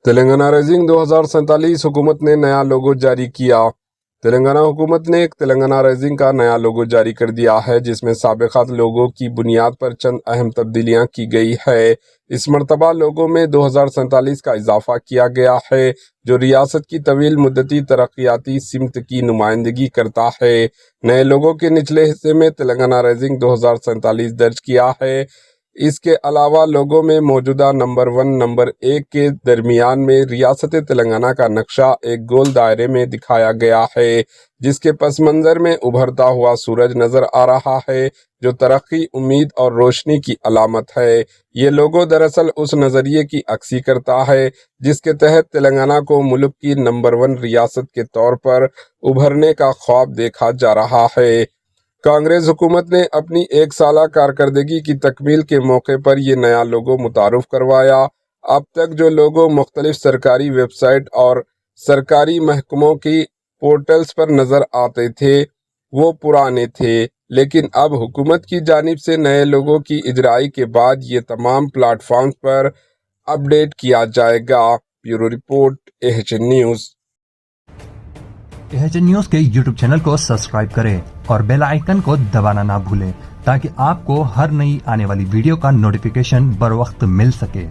Telangana rising 2047 حکومت نے نیا لوگو جاری کیا۔ تلنگانہ حکومت نے ایک تلنگانہ رائزنگ کا نیا لوگو جاری کر دیا ہے، جس میں سابقہ لوگو کی بنیاد پر چند اہم تبدیلیاں کی گئی ہے۔ اس مرتبہ لوگو میں 2047 کا اضافہ کیا گیا ہے، جو ریاست کی طویل مدتی ترقیاتی سمت کی نمائندگی کرتا ہے۔ نئے لوگو کے نچلے حصے میں تلنگانہ رائزنگ 2047 درج کیا ہے۔ اس کے علاوہ لوگو میں موجودہ نمبر 1 نمبر 1 کے درمیان میں ریاست تلنگانہ کا نقشہ ایک گول دائرے میں دکھایا گیا ہے، جس کے پس منظر میں ابھرتا ہوا سورج نظر آ رہا ہے، جو ترقی، امید اور روشنی کی علامت ہے۔ یہ لوگو دراصل اس نظریے کی عکاسی کرتا ہے جس کے تحت تلنگانہ کو ملک کی نمبر 1 ریاست کے طور پر ابھرنے کا خواب دیکھا جا رہا ہے۔ کانگریس حکومت نے اپنی ایک سالہ کارکردگی کی تکمیل کے موقع پر یہ نیا لوگو متعارف کروایا۔ اب تک جو لوگو مختلف سرکاری ویب سائٹ اور سرکاری محکموں کی پورٹلز پر نظر آتے تھے وہ پرانے تھے، لیکن اب حکومت کی جانب سے نئے لوگو کی اجرائی کے بعد یہ تمام پلیٹ فارمز پر اپ ڈیٹ کیا جائے گا۔ Bureau report AHN news. AHN news کے YouTube چینل کو سبسکرائب کریں اور بیل آئیکن کو دبانا نہ بھولیں تاکہ آپ کو ہر نئی آنے والی ویڈیو کا نوٹیفیکیشن بر وقت مل سکے۔